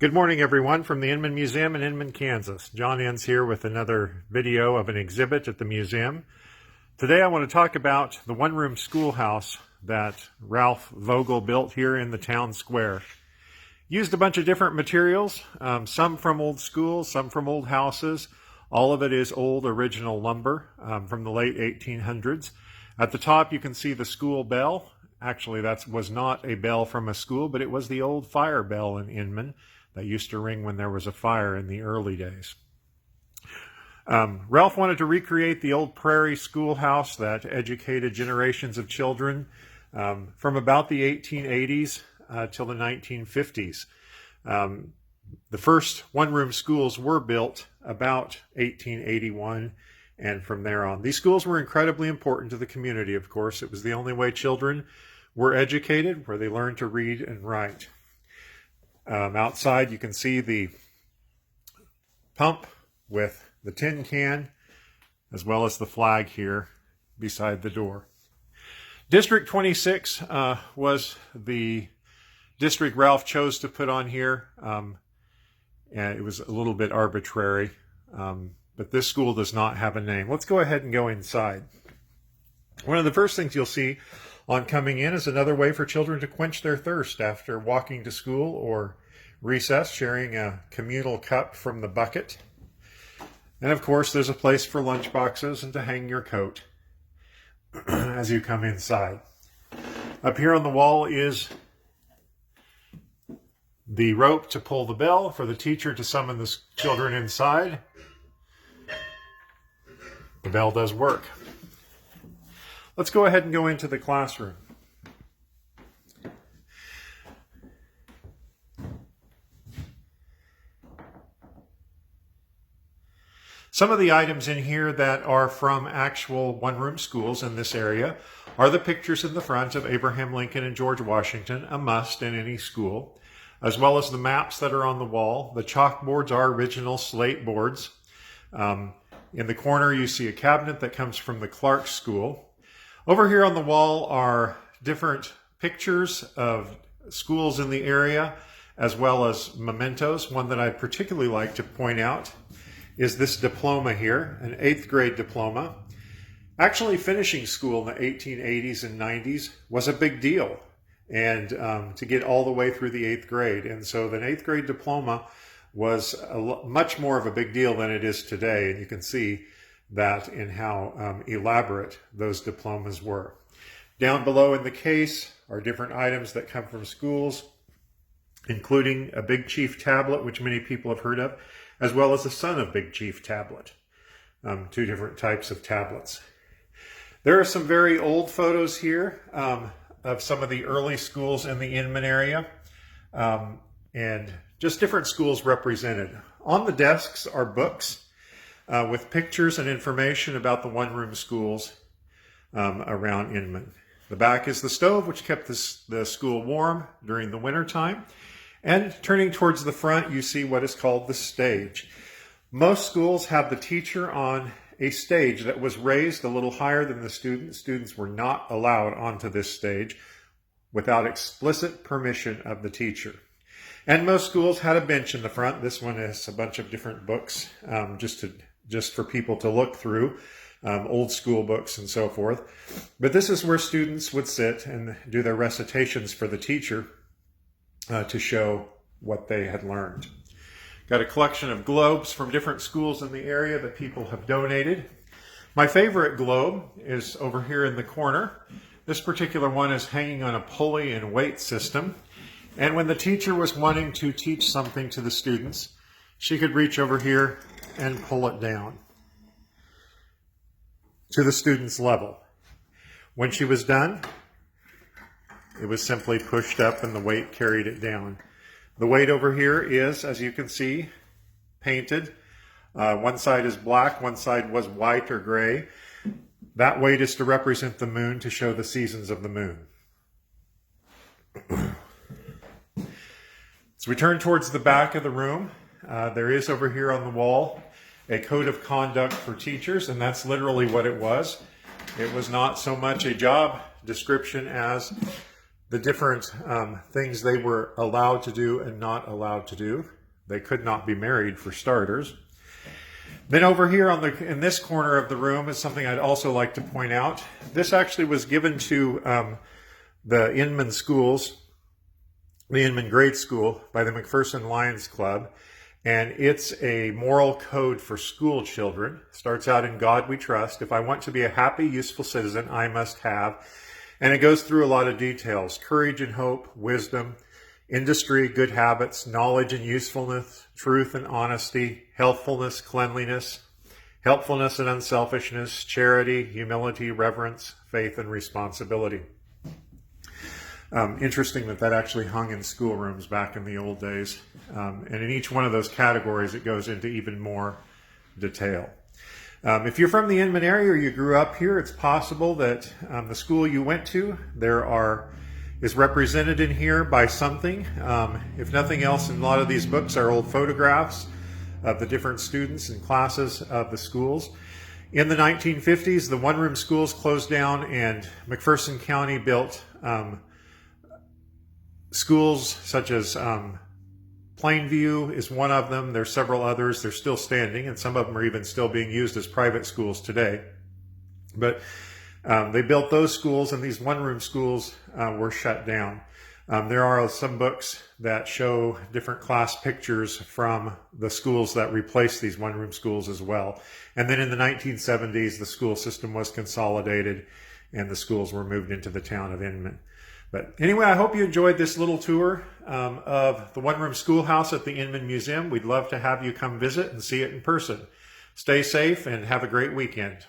Good morning, everyone, from the Inman Museum in Inman, Kansas. John Ensz here with another video of an exhibit at the museum. Today I want to talk about the one-room schoolhouse that Ralph Vogel built here in the town square. Used a bunch of different materials, some from old schools, some from old houses. All of it is old original lumber from the late 1800s. At the top you can see the school bell. Actually, that was not a bell from a school, but it was the old fire bell in Inman that used to ring when there was a fire in the early days. Ralph wanted to recreate the old prairie schoolhouse that educated generations of children from about the 1880s till the 1950s. The first one-room schools were built about 1881 and from there on. These schools were incredibly important to the community, of course. It was the only way children were educated, where they learned to read and write. Outside you can see the pump with the tin can, as well as the flag here beside the door. District 26 was the district Ralph chose to put on here, and it was a little bit arbitrary, but this school does not have a name. Let's go ahead and go inside. One of the first things you'll see on coming in is another way for children to quench their thirst after walking to school or recess, sharing a communal cup from the bucket. And of course, there's a place for lunch boxes and to hang your coat as you come inside. Up here on the wall is the rope to pull the bell for the teacher to summon the children inside. The bell does work. Let's go ahead and go into the classroom. Some of the items in here that are from actual one-room schools in this area are the pictures in the front of Abraham Lincoln and George Washington, a must in any school, as well as the maps that are on the wall. The chalkboards are original slate boards. In the corner you see a cabinet that comes from the Clark School. Over here on the wall are different pictures of schools in the area, as well as mementos. One that I'd particularly like to point out is this diploma here, an 8th grade diploma. Actually, finishing school in the 1880s and 90s was a big deal, and to get all the way through the 8th grade. And so the 8th grade diploma was much more of a big deal than it is today, and you can see that in how elaborate those diplomas were. Down below in the case are different items that come from schools, including a Big Chief tablet, which many people have heard of, as well as a Son of Big Chief tablet, two different types of tablets. There are some very old photos here of some of the early schools in the Inman area, and just different schools represented. On the desks are books with pictures and information about the one-room schools around Inman. The back is the stove, which kept the school warm during the winter time. And turning towards the front, you see what is called the stage. Most schools have the teacher on a stage that was raised a little higher than the students. Students were not allowed onto this stage without explicit permission of the teacher. And most schools had a bench in the front. This one has a bunch of different books just for people to look through, old school books and so forth. But this is where students would sit and do their recitations for the teacher to show what they had learned. Got a collection of globes from different schools in the area that people have donated. My favorite globe is over here in the corner. This particular one is hanging on a pulley and weight system. And when the teacher was wanting to teach something to the students, she could reach over here and pull it down to the student's level. When she was done, it was simply pushed up and the weight carried it down. The weight over here is, as you can see, painted. One side is black, one side was white or gray. That weight is to represent the moon, to show the seasons of the moon. So we turn towards the back of the room. There is over here on the wall a code of conduct for teachers, and that's literally what it was. It was not so much a job description as the different things they were allowed to do and not allowed to do. They could not be married, for starters. Then over here in this corner of the room is something I'd also like to point out. This actually was given to the Inman schools, the Inman Grade School, by the McPherson Lions Club. And it's a moral code for school children. Starts out, in God we trust. If I want to be a happy, useful citizen, I must have. And it goes through a lot of details: courage and hope, wisdom, industry, good habits, knowledge and usefulness, truth and honesty, healthfulness, cleanliness, helpfulness and unselfishness, charity, humility, reverence, faith, and responsibility. Interesting that actually hung in schoolrooms back in the old days. And in each one of those categories, it goes into even more detail. If you're from the Inman area or you grew up here, it's possible that the school you went to, is represented in here by something. If nothing else, in a lot of these books are old photographs of the different students and classes of the schools. In the 1950s, the one-room schools closed down, and McPherson County built schools such as Plainview is one of them. There's several others. They're still standing, and some of them are even still being used as private schools today. But they built those schools, and these one-room schools were shut down. There are some books that show different class pictures from the schools that replaced these one-room schools as well. And then in the 1970s, the school system was consolidated, and the schools were moved into the town of Inman. But anyway, I hope you enjoyed this little tour of the one-room schoolhouse at the Inman Museum. We'd love to have you come visit and see it in person. Stay safe and have a great weekend.